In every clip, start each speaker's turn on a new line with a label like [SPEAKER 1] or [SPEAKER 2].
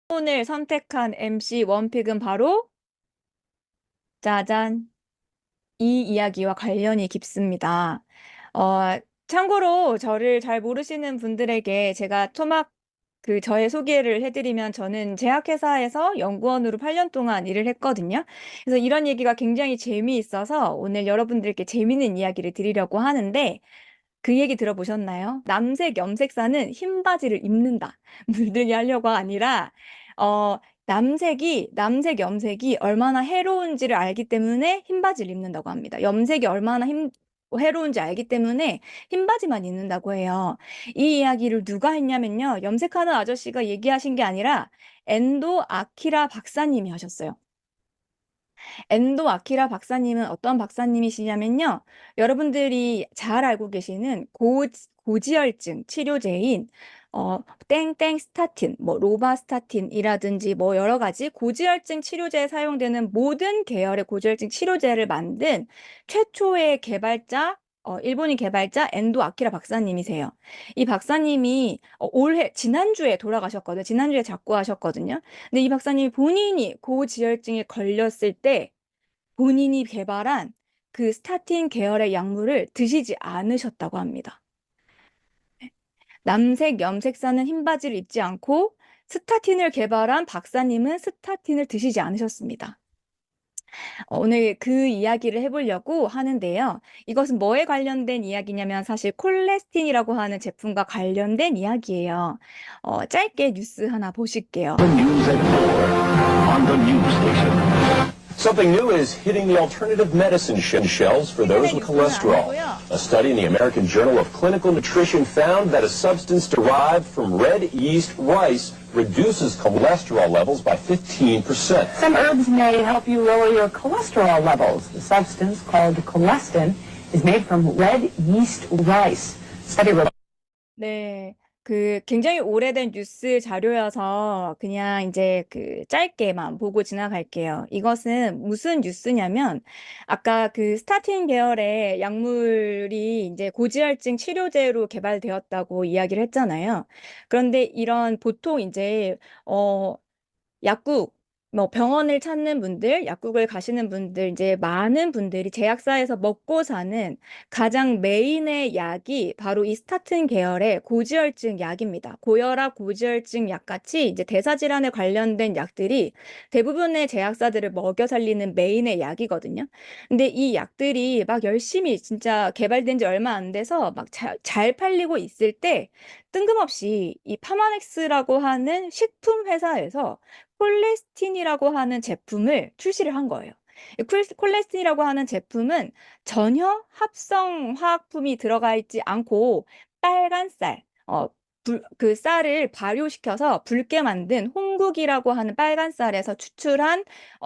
[SPEAKER 1] 오늘 선택한 MC 원픽은 바로 짜잔! 이 이야기와 관련이 깊습니다. 어, 참고로 저를 잘 모르시는 분들에게 제가 저의 소개를 해드리면 저는 제약회사에서 연구원으로 8년 동안 일을 했거든요. 그래서 이런 얘기가 굉장히 재미있어서 오늘 여러분들께 재미있는 이야기를 드리려고 하는데 그 얘기 들어보셨나요? 남색 염색사는 흰 바지를 입는다. 물들게 하려고 아니라, 남색 염색이 얼마나 해로운지를 알기 때문에 흰 바지를 입는다고 합니다. 염색이 얼마나 해로운지 알기 때문에 흰 바지만 입는다고 해요. 이 이야기를 누가 했냐면요. 염색하는 아저씨가 얘기하신 게 아니라 엔도 아키라 박사님이 하셨어요. 엔도 아키라 박사님은 어떤 박사님이시냐면요. 여러분들이 잘 알고 계시는 고지혈증 치료제인 땡땡 스타틴, 뭐 로바스타틴이라든지 뭐 여러 가지 고지혈증 치료제에 사용되는 모든 계열의 고지혈증 치료제를 만든 최초의 개발자 일본인 개발자 엔도 아키라 박사님이세요. 이 박사님이 지난주에 돌아가셨거든요. 지난주에 작고하셨거든요. 근데 이 박사님이 본인이 고지혈증에 걸렸을 때 본인이 개발한 그 스타틴 계열의 약물을 드시지 않으셨다고 합니다. 남색 염색사는 흰 바지를 입지 않고 스타틴을 개발한 박사님은 스타틴을 드시지 않으셨습니다. 오늘 그 이야기를 해보려고 하는데요. 이것은 뭐에 관련된 이야기냐면 사실 콜레스틴이라고 하는 제품과 관련된 이야기예요. 짧게 뉴스 하나 보실게요.
[SPEAKER 2] News at 4 on the news station. Something new is hitting the alternative medicine shelves for those with cholesterol. A study in the American Journal of Clinical Nutrition found that a substance derived from red yeast rice reduces cholesterol levels by 15%.
[SPEAKER 3] Some herbs may help you lower your cholesterol levels. The substance called colistin is made from red yeast rice.
[SPEAKER 1] 네, 굉장히 오래된 뉴스 자료여서 그냥 이제 짧게만 보고 지나갈게요. 이것은 무슨 뉴스냐면, 아까 스타틴 계열의 약물이 이제 고지혈증 치료제로 개발되었다고 이야기를 했잖아요. 그런데 보통 이제, 약국, 뭐 병원을 찾는 분들, 약국을 가시는 분들, 이제 많은 분들이 제약사에서 먹고 사는 가장 메인의 약이 바로 이 스타틴 계열의 고지혈증 약입니다. 고혈압 고지혈증 약같이 이제 대사질환에 관련된 약들이 대부분의 제약사들을 먹여 살리는 메인의 약이거든요. 근데 이 약들이 막 열심히 진짜 개발된 지 얼마 안 돼서 막 잘 팔리고 있을 때 뜬금없이 이 파마넥스라고 하는 식품 회사에서 콜레스틴이라고 하는 제품을 출시를 한 거예요. 콜레스틴이라고 하는 제품은 전혀 합성 화학품이 들어가 있지 않고 빨간 쌀, 그 쌀을 발효시켜서 붉게 만든 홍국이라고 하는 빨간 쌀에서 추출한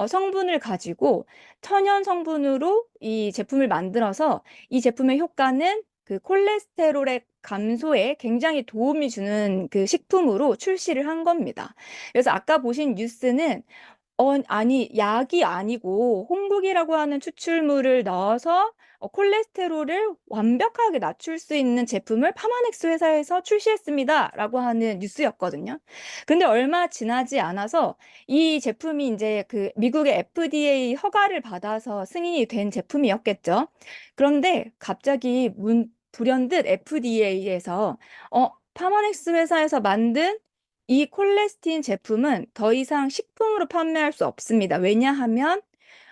[SPEAKER 1] 성분을 가지고 천연 성분으로 이 제품을 만들어서 이 제품의 효과는 그 콜레스테롤의 감소에 굉장히 도움이 주는 그 식품으로 출시를 한 겁니다. 그래서 아까 보신 뉴스는 아니, 약이 아니고 홍국이라고 하는 추출물을 넣어서 콜레스테롤을 완벽하게 낮출 수 있는 제품을 파마넥스 회사에서 출시했습니다. 라고 하는 뉴스였거든요. 근데 얼마 지나지 않아서 이 제품이 이제 미국의 FDA 허가를 받아서 승인이 된 제품이었겠죠. 그런데 갑자기 불현듯 FDA에서 파마넥스 회사에서 만든 이 콜레스틴 제품은 더 이상 식품으로 판매할 수 없습니다. 왜냐하면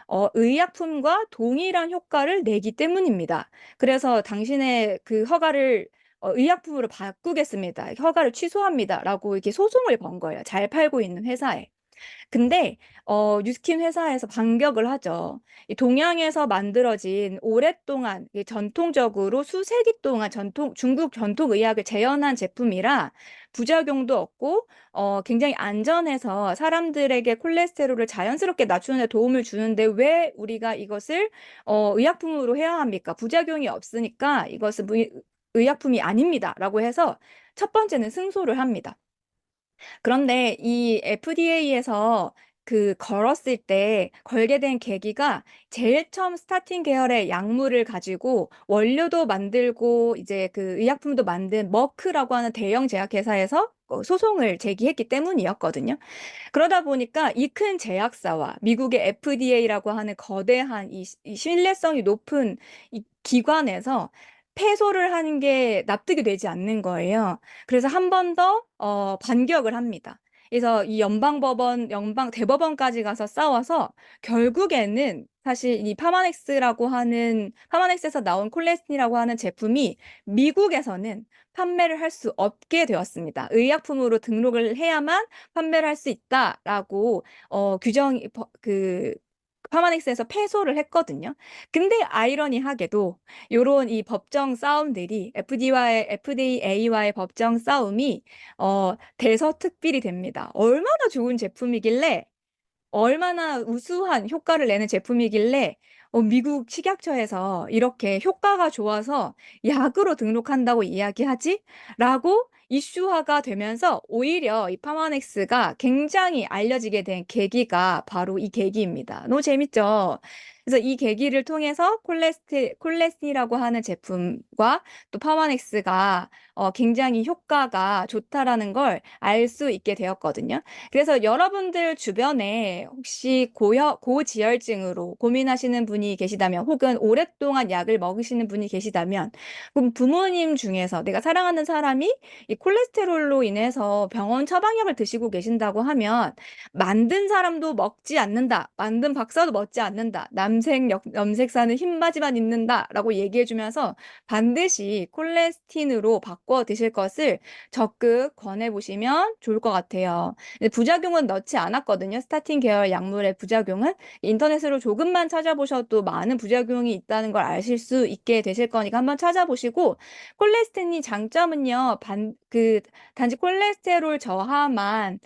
[SPEAKER 1] 의약품과 동일한 효과를 내기 때문입니다. 그래서 당신의 그 허가를 의약품으로 바꾸겠습니다. 허가를 취소합니다. 라고 이렇게 소송을 건 거예요. 잘 팔고 있는 회사에. 근데 뉴스킨 회사에서 반격을 하죠. 이 동양에서 만들어진 오랫동안 전통적으로 수세기 동안 중국 전통 의학을 재현한 제품이라 부작용도 없고 굉장히 안전해서 사람들에게 콜레스테롤을 자연스럽게 낮추는 데 도움을 주는데 왜 우리가 이것을 의약품으로 해야 합니까? 부작용이 없으니까 이것은 의약품이 아닙니다라고 해서 첫 번째는 승소를 합니다. 그런데 이 FDA에서 걸었을 때 걸게 된 계기가 제일 처음 스타틴 계열의 약물을 가지고 원료도 만들고 이제 의약품도 만든 머크라고 하는 대형 제약회사에서 소송을 제기했기 때문이었거든요. 그러다 보니까 이 큰 제약사와 미국의 FDA라고 하는 거대한 이 신뢰성이 높은 이 기관에서 패소를 하는 게 납득이 되지 않는 거예요. 그래서 한 번 더 반격을 합니다. 그래서 이 연방 대법원까지 가서 싸워서 결국에는 사실 이 파마넥스에서 나온 콜레스틴이라고 하는 제품이 미국에서는 판매를 할 수 없게 되었습니다. 의약품으로 등록을 해야만 판매를 할 수 있다라고 그 파마넥스에서 패소를 했거든요. 근데 아이러니하게도 요런 이 법정 싸움들이 FDA와의 법정 싸움이 대서특필이 됩니다. 얼마나 좋은 제품이길래 얼마나 우수한 효과를 내는 제품이길래 미국 식약처에서 이렇게 효과가 좋아서 약으로 등록한다고 이야기하지? 라고 이슈화가 되면서 오히려 이 파마넥스가 굉장히 알려지게 된 계기가 바로 이 계기입니다. 너무 재밌죠? 그래서 이 계기를 통해서 콜레스틴이라고 하는 제품과 또 파마넥스가 굉장히 효과가 좋다라는 걸 알 수 있게 되었거든요. 그래서 여러분들 주변에 혹시 고지혈증으로 고민하시는 분이 계시다면, 혹은 오랫동안 약을 먹으시는 분이 계시다면, 그럼 부모님 중에서 내가 사랑하는 사람이 이 콜레스테롤로 인해서 병원 처방약을 드시고 계신다고 하면, 만든 사람도 먹지 않는다, 만든 박사도 먹지 않는다, 염색사는 흰바지만 입는다라고 얘기해주면서 반드시 콜레스틴으로 바꿔 드실 것을 적극 권해보시면 좋을 것 같아요. 근데 부작용은 넣지 않았거든요. 스타틴 계열 약물의 부작용은 인터넷으로 조금만 찾아보셔도 많은 부작용이 있다는 걸 아실 수 있게 되실 거니까 한번 찾아보시고, 콜레스테린 장점은요, 단지 콜레스테롤 저하만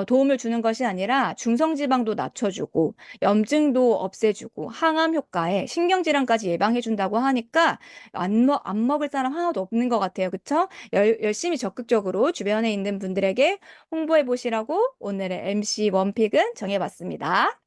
[SPEAKER 1] 도움을 주는 것이 아니라 중성지방도 낮춰주고 염증도 없애주고 항암 효과에 신경질환까지 예방해준다고 하니까 안 먹을 사람 하나도 없는 것 같아요. 그쵸? 열심히 적극적으로 주변에 있는 분들에게 홍보해 보시라고 오늘의 MC 원픽은 정해봤습니다.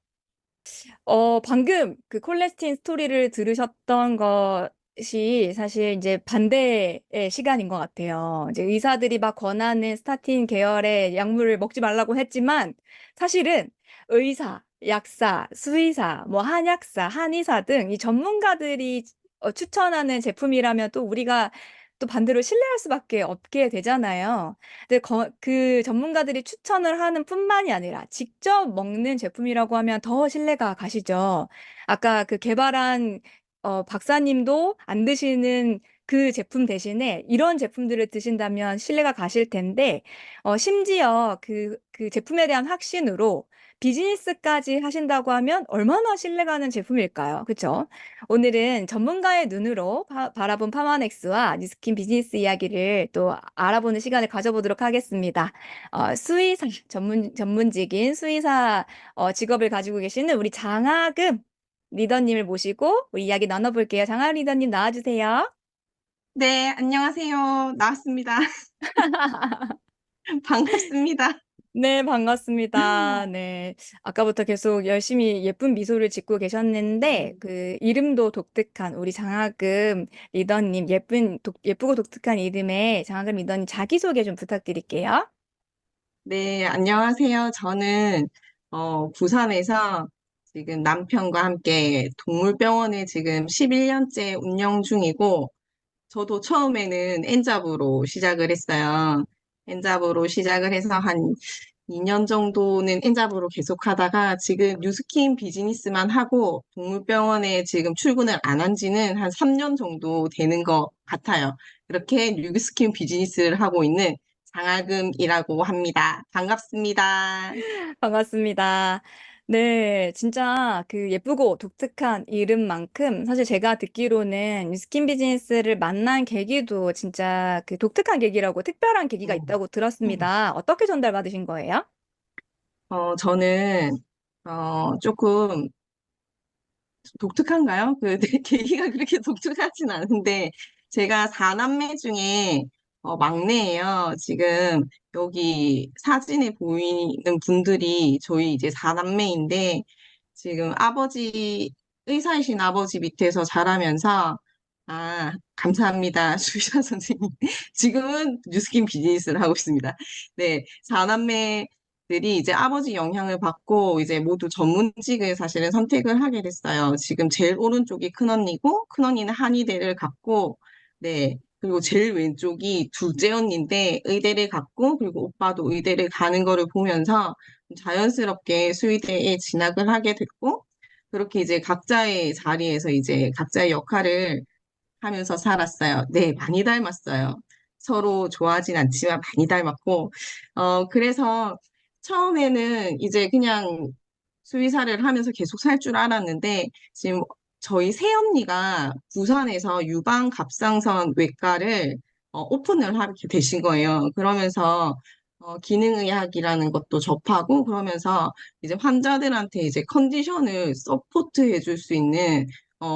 [SPEAKER 1] 방금 그 콜레스틴 스토리를 들으셨던 것이 사실 이제 반대의 시간인 것 같아요. 이제 의사들이 막 권하는 스타틴 계열의 약물을 먹지 말라고 했지만 사실은 의사, 약사, 수의사, 뭐 한약사, 한의사 등 이 전문가들이 추천하는 제품이라면 또 우리가 또 반대로 신뢰할 수밖에 없게 되잖아요. 근데 그 전문가들이 추천을 하는 뿐만이 아니라 직접 먹는 제품이라고 하면 더 신뢰가 가시죠. 아까 그 개발한 박사님도 안 드시는 그 제품 대신에 이런 제품들을 드신다면 신뢰가 가실 텐데, 심지어 그 제품에 대한 확신으로 비즈니스까지 하신다고 하면 얼마나 신뢰가는 제품일까요? 그쵸? 오늘은 전문가의 눈으로 바라본 파마넥스와 뉴스킨 비즈니스 이야기를 또 알아보는 시간을 가져보도록 하겠습니다. 수의사, 전문직인 수의사 직업을 가지고 계시는 우리 장하금 리더님을 모시고 우리 이야기 나눠볼게요. 장하금 리더님 나와주세요.
[SPEAKER 4] 네, 안녕하세요. 나왔습니다. 반갑습니다.
[SPEAKER 1] 네, 반갑습니다. 네. 아까부터 계속 열심히 예쁜 미소를 짓고 계셨는데, 그 이름도 독특한 우리 장하금 리더님, 예쁘고 독특한 이름의 장하금 리더님 자기소개 좀 부탁드릴게요.
[SPEAKER 4] 네, 안녕하세요. 저는 부산에서 지금 남편과 함께 동물병원에 지금 11년째 운영 중이고, 저도 처음에는 엔잡으로 시작을 했어요. 엔잡으로 시작을 해서 한 2년 정도는 엔잡으로 계속 하다가 지금 뉴스킨 비즈니스만 하고 동물병원에 지금 출근을 안 한 지는 한 3년 정도 되는 것 같아요. 이렇게 뉴스킨 비즈니스를 하고 있는 장하금이라고 합니다. 반갑습니다.
[SPEAKER 1] 반갑습니다. 네, 진짜 그 예쁘고 독특한 이름만큼 사실 제가 듣기로는 스킨 비즈니스를 만난 계기도 진짜 그 독특한 계기라고 특별한 계기가 있다고 들었습니다. 어떻게 전달받으신 거예요?
[SPEAKER 4] 저는 조금 독특한가요? 그 계기가 그렇게 독특하진 않은데 제가 4남매 중에 막내예요. 지금 여기 사진에 보이는 분들이 저희 이제 4남매인데 지금 아버지 의사이신 아버지 밑에서 자라면서 감사합니다. 수의사 선생님. 지금은 뉴스킨 비즈니스를 하고 있습니다. 네, 사남매들이 이제 아버지 영향을 받고 이제 모두 전문직을 사실은 선택을 하게 됐어요. 지금 제일 오른쪽이 큰언니고, 큰언니는 한의대를 갔고, 네, 그리고 제일 왼쪽이 둘째 언니인데 의대를 갔고, 그리고 오빠도 의대를 가는 거를 보면서 자연스럽게 수의대에 진학을 하게 됐고, 그렇게 이제 각자의 자리에서 이제 각자의 역할을 하면서 살았어요. 네, 많이 닮았어요. 서로 좋아하진 않지만 많이 닮았고, 그래서 처음에는 이제 그냥 수의사를 하면서 계속 살 줄 알았는데, 지금 저희 새언니가 부산에서 유방갑상선 외과를 오픈을 하게 되신 거예요. 그러면서 기능의학이라는 것도 접하고, 그러면서 이제 환자들한테 이제 컨디션을 서포트해 줄 수 있는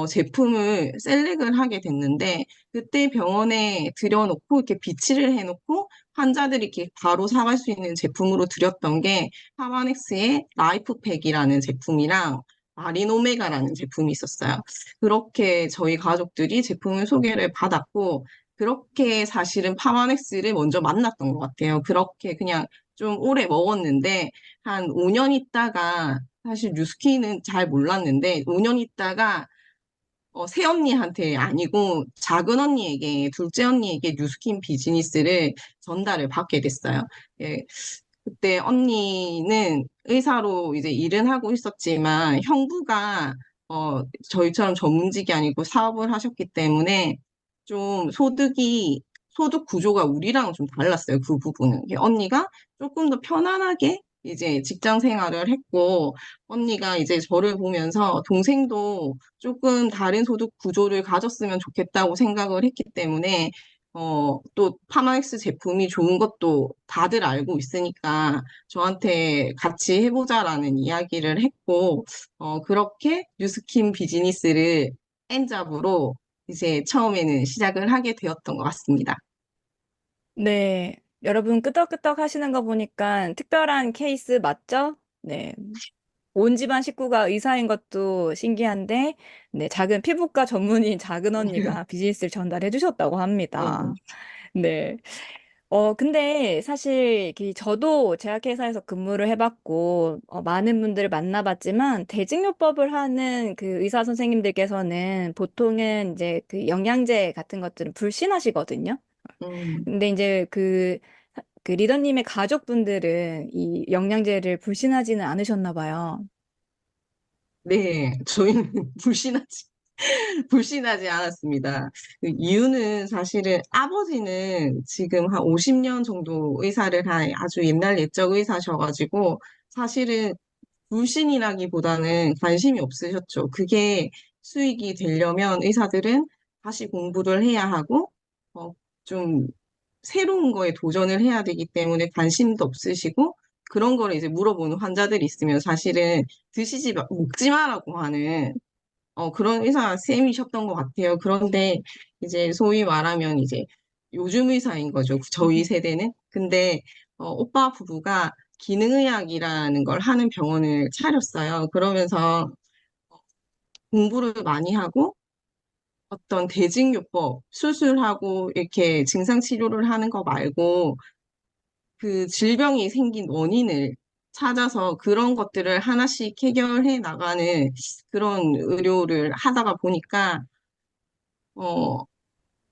[SPEAKER 4] 제품을 셀렉을 하게 됐는데, 그때 병원에 들여놓고, 이렇게 비치를 해놓고, 환자들이 이렇게 바로 사갈 수 있는 제품으로 드렸던 게, 파마넥스의 라이프팩이라는 제품이랑, 마리노메가라는 제품이 있었어요. 그렇게 저희 가족들이 제품을 소개를 받았고, 그렇게 사실은 파마넥스를 먼저 만났던 것 같아요. 그렇게 그냥 좀 오래 먹었는데, 한 5년 있다가, 사실 뉴스키는 잘 몰랐는데, 5년 있다가 새언니한테 아니고 작은 언니에게, 둘째 언니에게 뉴스킨 비즈니스를 전달을 받게 됐어요. 예, 그때 언니는 의사로 이제 일은 하고 있었지만 형부가 저희처럼 전문직이 아니고 사업을 하셨기 때문에 좀 소득 구조가 우리랑 좀 달랐어요. 그 부분은. 언니가 조금 더 편안하게 이제 직장 생활을 했고, 언니가 이제 저를 보면서 동생도 조금 다른 소득 구조를 가졌으면 좋겠다고 생각을 했기 때문에, 또 파마엑스 제품이 좋은 것도 다들 알고 있으니까 저한테 같이 해보자라는 이야기를 했고, 그렇게 뉴스킨 비즈니스를 엔잡으로 이제 처음에는 시작을 하게 되었던 것 같습니다.
[SPEAKER 1] 네. 여러분 끄떡끄떡 하시는 거 보니까 특별한 케이스 맞죠? 네. 온 집안 식구가 의사인 것도 신기한데, 네, 작은 피부과 전문의인 작은 언니가 비즈니스를 전달해 주셨다고
[SPEAKER 4] 네.
[SPEAKER 1] 합니다. 네. 근데 사실 저도 제약회사에서 근무를 해봤고, 많은 분들을 만나봤지만, 대증요법을 하는 그 의사 선생님들께서는 보통은 이제 그 영양제 같은 것들은 불신하시거든요.
[SPEAKER 4] 음,
[SPEAKER 1] 근데 이제 그 리더님의 가족분들은 이 영양제를 불신하지는 않으셨나 봐요.
[SPEAKER 4] 네, 저희는 불신하지 않았습니다. 그 이유는 사실은 아버지는 지금 한 50년 정도 의사를 한 아주 옛날 옛적 의사셔가지고 사실은 불신이라기보다는 관심이 없으셨죠. 그게 수익이 되려면 의사들은 다시 공부를 해야 하고, 좀 새로운 거에 도전을 해야 되기 때문에 관심도 없으시고, 그런 거를 이제 물어보는 환자들이 있으면 사실은 먹지 마라고 하는, 그런 의사 쌤이셨던 것 같아요. 그런데 이제 소위 말하면 이제 요즘 의사인 거죠. 저희 세대는. 근데, 오빠 부부가 기능의학이라는 걸 하는 병원을 차렸어요. 그러면서 공부를 많이 하고 어떤 대증요법, 수술하고 이렇게 증상 치료를 하는 거 말고 그 질병이 생긴 원인을 찾아서 그런 것들을 하나씩 해결해 나가는 그런 의료를 하다가 보니까, 어,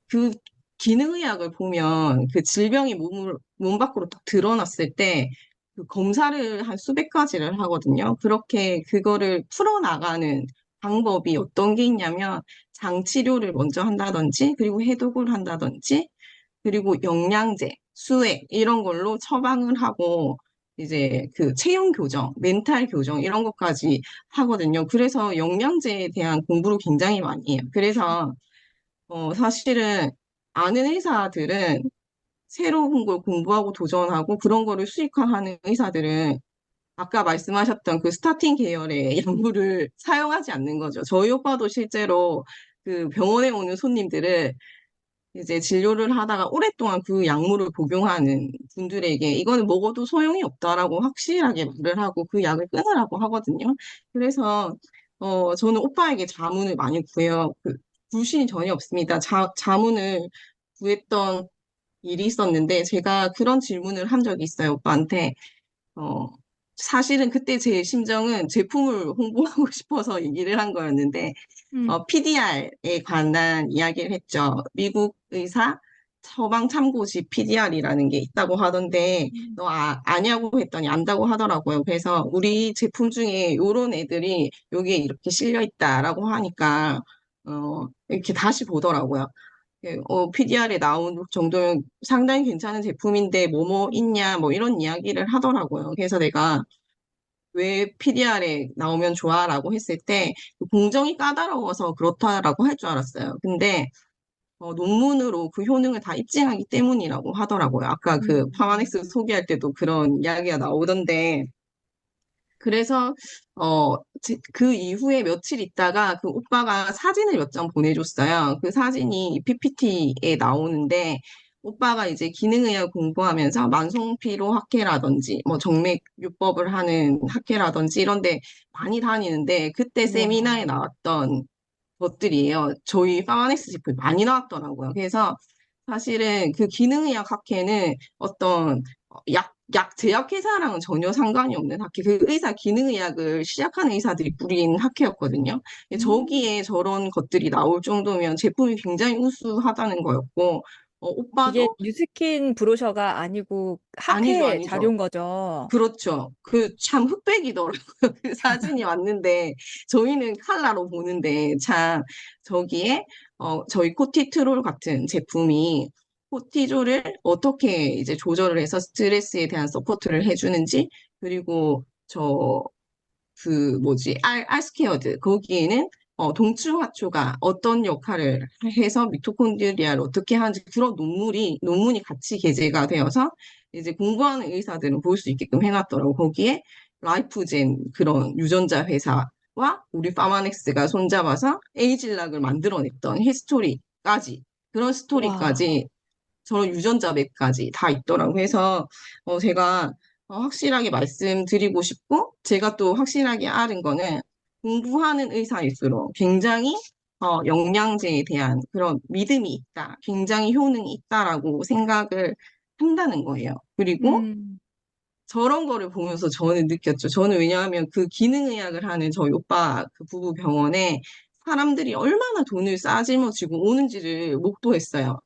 [SPEAKER 4] 그 기능의학을 보면 그 질병이 몸 밖으로 딱 드러났을 때 그 검사를 한 수백 가지를 하거든요. 그렇게 그거를 풀어나가는 방법이 어떤 게 있냐면 장치료를 먼저 한다든지 그리고 해독을 한다든지 그리고 영양제, 수액 이런 걸로 처방을 하고 이제 그 체형 교정, 멘탈 교정 이런 것까지 하거든요. 그래서 영양제에 대한 공부를 굉장히 많이 해요. 그래서 사실은 아는 의사들은 새로운 걸 공부하고 도전하고 그런 거를 수익화하는 의사들은 아까 말씀하셨던 그 스타팅 계열의 약물을 사용하지 않는 거죠. 저희 오빠도 실제로 그 병원에 오는 손님들을 이제 진료를 하다가 오랫동안 그 약물을 복용하는 분들에게 이거는 먹어도 소용이 없다라고 확실하게 말을 하고 그 약을 끊으라고 하거든요. 그래서 저는 오빠에게 자문을 많이 구해요. 불신이 전혀 없습니다. 자문을 구했던 일이 있었는데 제가 그런 질문을 한 적이 있어요, 오빠한테. 어, 사실은 그때 제 심정은 제품을 홍보하고 싶어서 얘기를 한 거였는데,
[SPEAKER 1] 음.
[SPEAKER 4] PDR에 관한 이야기를 했죠. 미국 의사 처방 참고지 PDR이라는 게 있다고 하던데,
[SPEAKER 1] 음.
[SPEAKER 4] 너 아냐고 했더니 안다고 하더라고요. 그래서 우리 제품 중에 요런 애들이 여기에 이렇게 실려 있다라고 하니까, 이렇게 다시 보더라고요. PDR에 나온 정도면 상당히 괜찮은 제품인데 뭐뭐 있냐 뭐 이런 이야기를 하더라고요. 그래서 내가 왜 PDR에 나오면 좋아라고 했을 때 공정이 까다로워서 그렇다라고 할 줄 알았어요. 근데 논문으로 그 효능을 다 입증하기 때문이라고 하더라고요. 아까 그 파마넥스 소개할 때도 그런 이야기가 나오던데 그래서 그 이후에 며칠 있다가 그 오빠가 사진을 몇 장 보내줬어요. 그 사진이 PPT에 나오는데 오빠가 이제 기능의학 공부하면서 만성피로 학회라든지 뭐 정맥요법을 하는 학회라든지 이런 데 많이 다니는데 그때 세미나에
[SPEAKER 1] 와.
[SPEAKER 4] 나왔던 것들이에요. 저희 파마넥스 제품이 많이 나왔더라고요. 그래서 사실은 그 기능의학 학회는 어떤 제약회사랑은 전혀 상관이 없는 학회, 그 의사 기능의학을 시작하는 의사들이 꾸린 학회였거든요.
[SPEAKER 1] 음.
[SPEAKER 4] 저기에 저런 것들이 나올 정도면 제품이 굉장히 우수하다는 거였고,
[SPEAKER 1] 이게
[SPEAKER 4] 오빠도
[SPEAKER 1] 뉴스킨 브로셔가 아니고
[SPEAKER 4] 아니죠,
[SPEAKER 1] 학회
[SPEAKER 4] 아니죠.
[SPEAKER 1] 자료인 거죠.
[SPEAKER 4] 그렇죠. 그 참 흑백이더라고요. 그 사진이 왔는데 저희는 칼라로 보는데 참 저기에 저희 코티트롤 같은 제품이 코티졸을 어떻게 이제 조절을 해서 스트레스에 대한 서포트를 해주는지 그리고 그 뭐지 알스케어드 거기에는 동충하초가 어떤 역할을 해서 미토콘드리아를 어떻게 하는지 그런 논문이 같이 게재가 되어서 이제 공부하는 의사들은 볼 수 있게끔 해놨더라고. 거기에 라이프젠 그런 유전자 회사와 우리 파마넥스가 손잡아서 에이질락을 만들어냈던 히스토리까지 그런
[SPEAKER 1] 와.
[SPEAKER 4] 스토리까지 저런 유전자 맵까지 다 있더라고. 해서 제가 확실하게 말씀드리고 싶고 제가 또 확실하게 알은 거는 공부하는 의사일수록 굉장히 영양제에 대한 그런 믿음이 있다. 굉장히 효능이 있다라고 생각을 한다는 거예요. 그리고
[SPEAKER 1] 음.
[SPEAKER 4] 저런 거를 보면서 저는 느꼈죠. 저는 왜냐하면 그 기능의학을 하는 저희 오빠 그 부부 병원에 사람들이 얼마나 돈을 싸질머지고 오는지를 목도했어요.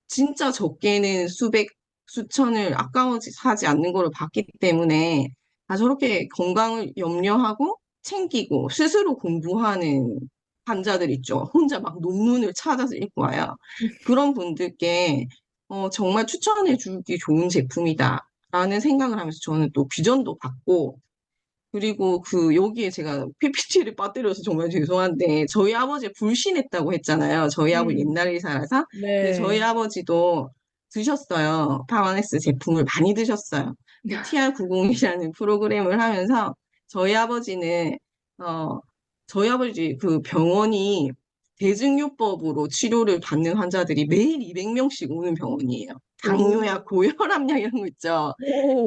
[SPEAKER 4] 진짜 적게는 수천을 아까워하지 않는 거를 봤기 때문에 저렇게 건강을 염려하고 챙기고 스스로 공부하는 환자들 있죠. 혼자 막 논문을 찾아서 읽고 와요. 그런 분들께 정말 추천해 주기 좋은 제품이다라는 생각을 하면서 저는 또 비전도 받고 그리고 여기에 제가 PPT를 빠뜨려서 정말 죄송한데, 저희 아버지 불신했다고 했잖아요. 저희 아버지
[SPEAKER 1] 음.
[SPEAKER 4] 옛날에 살아서. 근데 저희
[SPEAKER 1] 네.
[SPEAKER 4] 아버지도 드셨어요. 파마넥스 제품을 많이 드셨어요. TR90이라는 프로그램을 하면서 저희 아버지는, 어, 저희 아버지 그 병원이 대증요법으로 치료를 받는 환자들이 매일 200명씩 오는 병원이에요.
[SPEAKER 1] 오.
[SPEAKER 4] 당뇨약, 고혈압약 이런 거 있죠.
[SPEAKER 1] 오.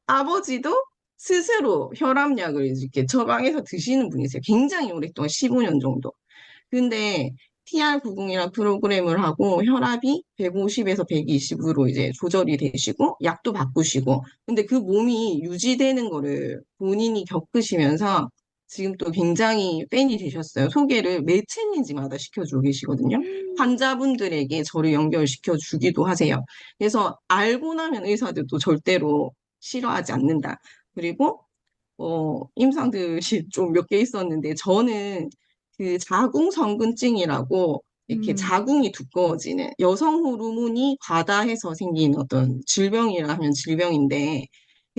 [SPEAKER 4] 아버지도 스스로 혈압약을 이렇게 처방해서 드시는 분이세요. 굉장히 오랫동안 15년 정도. 근데 TR90이라는 프로그램을 하고 혈압이 150에서 120으로 이제 조절이 되시고 약도 바꾸시고 근데 그 몸이 유지되는 거를 본인이 겪으시면서 지금 또 굉장히 팬이 되셨어요. 소개를 매 챌린지마다 시켜주고 계시거든요. 환자분들에게 저를 연결시켜 주기도 하세요. 그래서 알고 나면 의사들도 절대로 싫어하지 않는다. 그리고 임상들이 좀 몇 개 있었는데, 저는 그 자궁성근증이라고 이렇게
[SPEAKER 1] 음.
[SPEAKER 4] 자궁이 두꺼워지는 여성 호르몬이 과다해서 생긴 어떤 질병이라 하면 질병인데,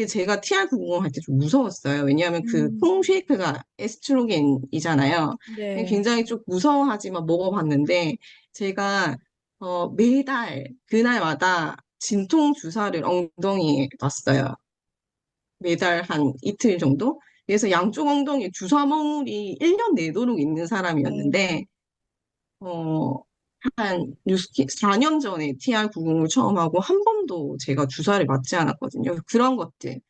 [SPEAKER 4] 제가 TR90 할 때 좀 무서웠어요. 왜냐하면 그
[SPEAKER 1] 음.
[SPEAKER 4] 콩쉐이크가 에스트로겐이잖아요.
[SPEAKER 1] 네.
[SPEAKER 4] 굉장히 좀 무서워하지만 먹어봤는데, 제가 매달 그날마다 진통 주사를 엉덩이에 놨어요. 매달 한 이틀 정도? 그래서 양쪽 엉덩이에 주사망울이 1년 내도록 있는 사람이었는데, 어, 한 4년 전에 TR90을 처음 하고 한 번도 제가 주사를 맞지 않았거든요. 그런 것들.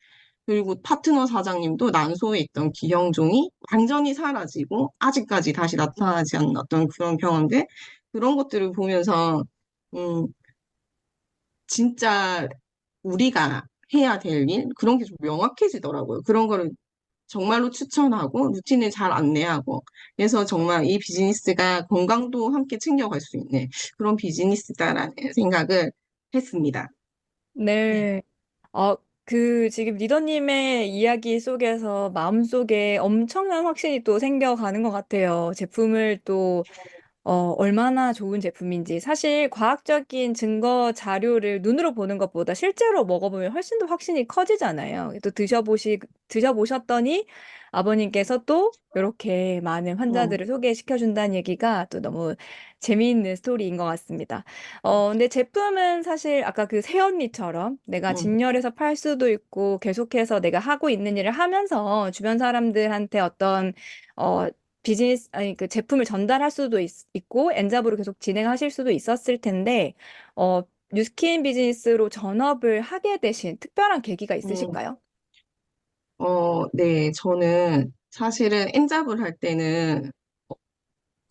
[SPEAKER 4] 그리고 파트너 사장님도 난소에 있던 기형종이 완전히 사라지고 아직까지 다시 나타나지 않는 어떤 그런 경험들, 그런 것들을 보면서 음, 진짜 우리가 해야 될 일, 그런 게 좀 명확해지더라고요. 그런 거를 정말로 추천하고 루틴을 잘 안내하고, 그래서 정말 이 비즈니스가 건강도 함께 챙겨갈 수 있는 그런 비즈니스다라는 생각을 했습니다. 네.
[SPEAKER 1] 네. 지금 리더님의 이야기 속에서 마음속에 엄청난 확신이 또 생겨가는 것 같아요. 제품을 또 얼마나 좋은 제품인지. 사실 과학적인 증거 자료를 눈으로 보는 것보다 실제로 먹어보면 훨씬 더 확신이 커지잖아요. 또 드셔보셨더니 아버님께서 또 이렇게 많은
[SPEAKER 4] 음,
[SPEAKER 1] 환자들을 소개시켜준다는 얘기가 또 너무 재미있는 스토리인 것 같습니다. 근데 제품은 사실 아까 그 새언니처럼 내가
[SPEAKER 4] 음,
[SPEAKER 1] 진열해서 팔 수도 있고 계속해서 내가 하고 있는 일을 하면서 주변 사람들한테 어떤 어, 비즈니스, 아니, 그 제품을 전달할 수도 있고, 엔잡으로 계속 진행하실 수도 있었을 텐데, 뉴스킨 비즈니스로 전업을 하게 되신 특별한 계기가
[SPEAKER 4] 음.
[SPEAKER 1] 있으실까요?
[SPEAKER 4] 네, 저는 사실은 엔잡을 할 때는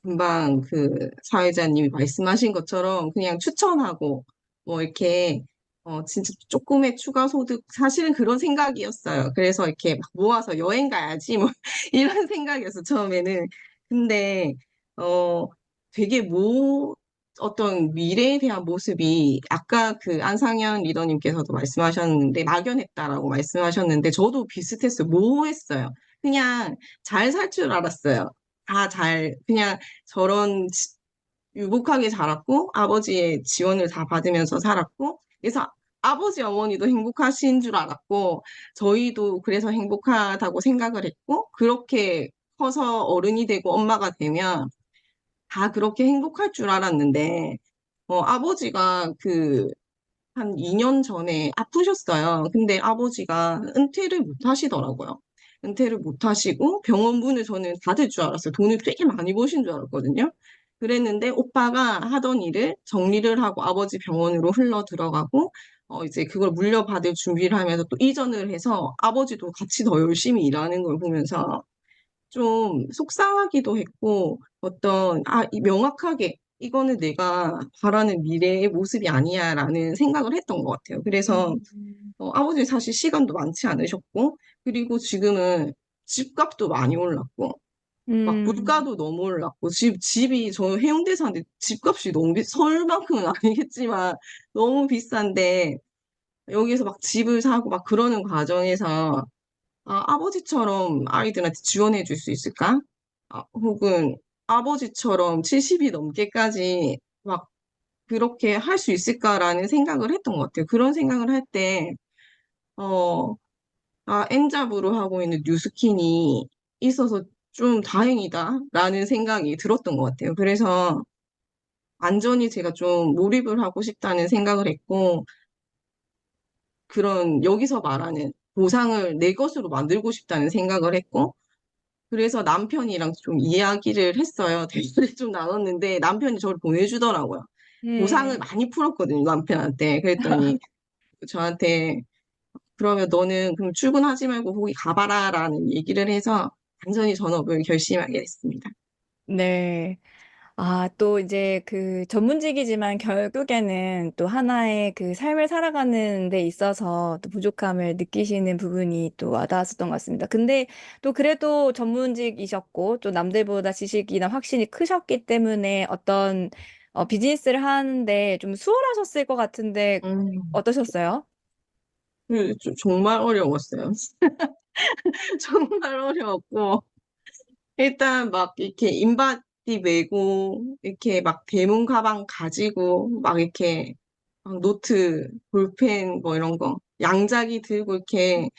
[SPEAKER 4] 금방 그 사회자님이 말씀하신 것처럼 그냥 추천하고 뭐 이렇게 진짜 조금의 추가 소득, 사실은 그런 생각이었어요. 그래서 이렇게 막 모아서 여행 가야지 뭐 이런 생각이었어 처음에는. 근데 어 되게 어떤 미래에 대한 모습이 아까 그 안상현 리더님께서도 말씀하셨는데 막연했다라고 말씀하셨는데 저도 비슷했어요. 모호했어요. 그냥 잘 살 줄 알았어요. 그냥 저런 유복하게 자랐고, 아버지의 지원을 다 받으면서 살았고, 그래서 아버지 어머니도 행복하신 줄 알았고, 저희도 그래서 행복하다고 생각을 했고, 그렇게 커서 어른이 되고 엄마가 되면 다 그렇게 행복할 줄 알았는데, 아버지가 한 2년 전에 아프셨어요. 근데 아버지가 은퇴를 못 하시더라고요. 은퇴를 못 하시고 병원문을 저는 닫을 줄 알았어요. 돈을 되게 많이 버신 줄 알았거든요. 그랬는데 오빠가 하던 일을 정리를 하고 아버지 병원으로 흘러 들어가고 이제 그걸 물려받을 준비를 하면서 또 이전을 해서 아버지도 같이 더 열심히 일하는 걸 보면서 좀 속상하기도 했고, 명확하게 이거는 내가 바라는 미래의 모습이 아니야라는 생각을 했던 것 같아요. 그래서
[SPEAKER 1] 음,
[SPEAKER 4] 아버지 사실 시간도 많지 않으셨고, 그리고 지금은 집값도 많이 올랐고, 막
[SPEAKER 1] 음,
[SPEAKER 4] 물가도 너무 올랐고, 집이 저 해운대 사는데 집값이 너무 서울만큼은 아니겠지만 너무 비싼데, 여기서 막 집을 사고 막 그러는 과정에서 아버지처럼 아이들한테 지원해 줄 수 있을까? 혹은 아버지처럼 70이 넘게까지 막 그렇게 할 수 있을까라는 생각을 했던 것 같아요. 그런 생각을 할 때, 어, 엔잡으로 하고 있는 뉴스킨이 있어서 좀 다행이다라는 생각이 들었던 것 같아요. 그래서 완전히 제가 좀 몰입을 하고 싶다는 생각을 했고, 그런 여기서 말하는 보상을 내 것으로 만들고 싶다는 생각을 했고, 그래서 남편이랑 좀 이야기를 했어요. 대화를 좀 나눴는데 남편이 저를 보내주더라고요. 보상을
[SPEAKER 1] 음.
[SPEAKER 4] 많이 풀었거든요, 남편한테. 그랬더니 저한테 그러면 너는 그럼 출근하지 말고 거기 가봐라 라는 얘기를 해서 완전히 전업을 결심하게 됐습니다.
[SPEAKER 1] 네. 또 이제 그 전문직이지만 결국에는 또 하나의 그 삶을 살아가는 데 있어서 또 부족함을 느끼시는 부분이 또 와닿았었던 것 같습니다. 근데 또 그래도 전문직이셨고 또 남들보다 지식이나 확신이 크셨기 때문에 어떤 비즈니스를 하는데 좀 수월하셨을 것 같은데
[SPEAKER 4] 음,
[SPEAKER 1] 어떠셨어요?
[SPEAKER 4] 정말 어려웠어요. 정말 어려웠고 일단 막 이렇게 인바디 메고 이렇게 막 대문 가방 가지고 막 이렇게 막 노트, 볼펜 뭐 이런 거 양자기 들고 이렇게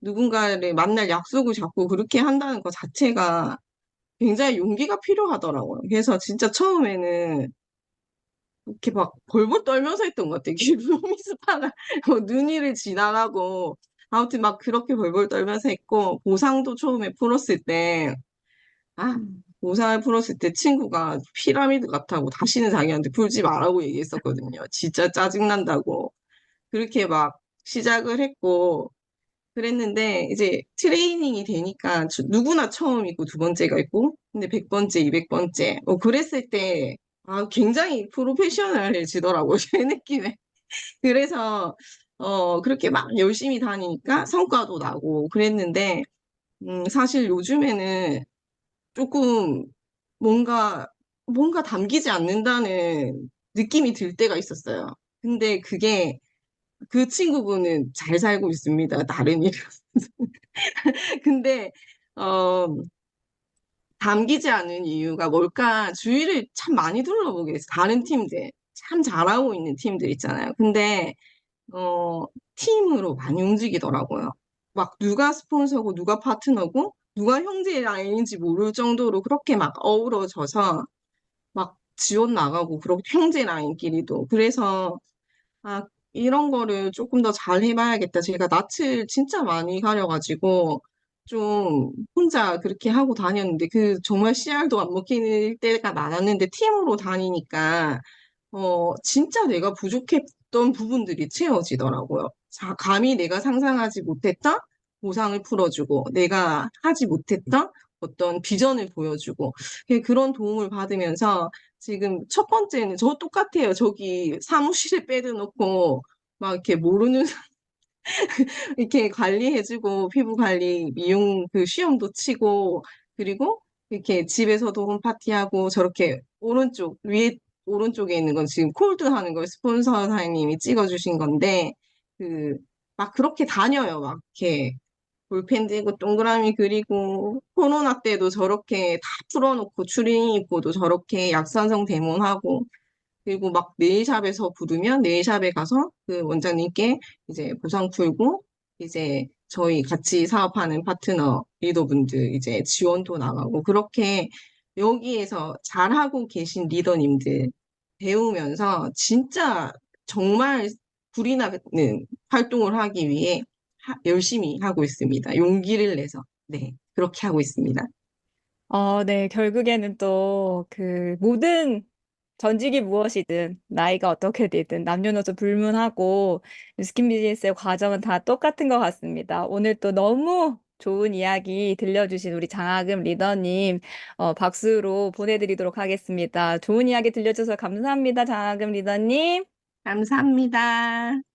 [SPEAKER 4] 누군가를 만날 약속을 잡고 그렇게 한다는 것 자체가 굉장히 용기가 필요하더라고요. 그래서 진짜 처음에는 이렇게 막 벌벌 떨면서 했던 것 같아요. 루미스파가 뭐 눈 위를 지나가고 아무튼 막 그렇게 벌벌 떨면서 했고 보상도 처음에 풀었을 때 아, 고사를 풀었을 때 친구가 피라미드 같다고 다시는 자기한테 풀지 말라고 얘기했었거든요. 진짜 짜증난다고. 그렇게 막 시작을 했고, 그랬는데 이제 트레이닝이 되니까 누구나 처음 있고 두 번째가 있고 근데 100번째, 200번째 그랬을 때 굉장히 프로페셔널해지더라고요. 제 느낌에. 그래서 그렇게 막 열심히 다니니까 성과도 나고 그랬는데 사실 요즘에는 조금 뭔가 담기지 않는다는 느낌이 들 때가 있었어요. 근데 그게 그 친구분은 잘 살고 있습니다. 다른 일. 근데 어 담기지 않은 이유가 뭘까? 주위를 참 많이 둘러보게 됐어요. 다른 팀들 참 잘하고 있는 팀들 있잖아요. 근데 어 팀으로 많이 움직이더라고요. 막 누가 스폰서고 누가 파트너고 누가 형제 라인인지 모를 정도로 그렇게 막 어우러져서 막 지원 나가고 그렇게 형제 라인끼리도 그래서 아, 이런 거를 조금 더 잘 해봐야겠다. 제가 낯을 진짜 많이 가려가지고, 좀 혼자 그렇게 하고 다녔는데, 정말 씨알도 안 먹힐 때가 많았는데, 팀으로 다니니까, 진짜 내가 부족했던 부분들이 채워지더라고요. 감히 내가 상상하지 못했던 보상을 풀어주고, 내가 하지 못했던 어떤 비전을 보여주고, 그런 도움을 받으면서, 지금 첫 번째는 저 똑같아요. 저기 사무실에 빼드놓고 막 이렇게 모르는 이렇게 관리해주고 피부 관리 미용 시험도 치고 그리고 이렇게 집에서도 홈파티하고 저렇게 위에 오른쪽에 있는 건 지금 콜드 하는 걸 스폰서 사장님이 찍어주신 건데 그 막 그렇게 다녀요. 막 이렇게 볼펜 들고 동그라미 그리고 코로나 때도 저렇게 다 풀어놓고 추리닝 입고도 저렇게 약산성 데몬하고 그리고 막 네일샵에서 부르면 네일샵에 가서 그 원장님께 이제 보상 풀고 이제 저희 같이 사업하는 파트너 리더분들 이제 지원도 나가고 그렇게 여기에서 잘하고 계신 리더님들 배우면서 진짜 정말 불이 나는 활동을 하기 위해 열심히 하고 있습니다. 용기를 내서. 네, 그렇게 하고 있습니다.
[SPEAKER 1] 네. 결국에는 또 그 모든 전직이 무엇이든 나이가 어떻게 되든 남녀노소 불문하고 스킨 비즈니스의 과정은 다 똑같은 것 같습니다. 오늘 또 너무 좋은 이야기 들려주신 우리 장학금 리더님 박수로 보내드리도록 하겠습니다. 좋은 이야기 들려주셔서 감사합니다, 장학금 리더님.
[SPEAKER 4] 감사합니다.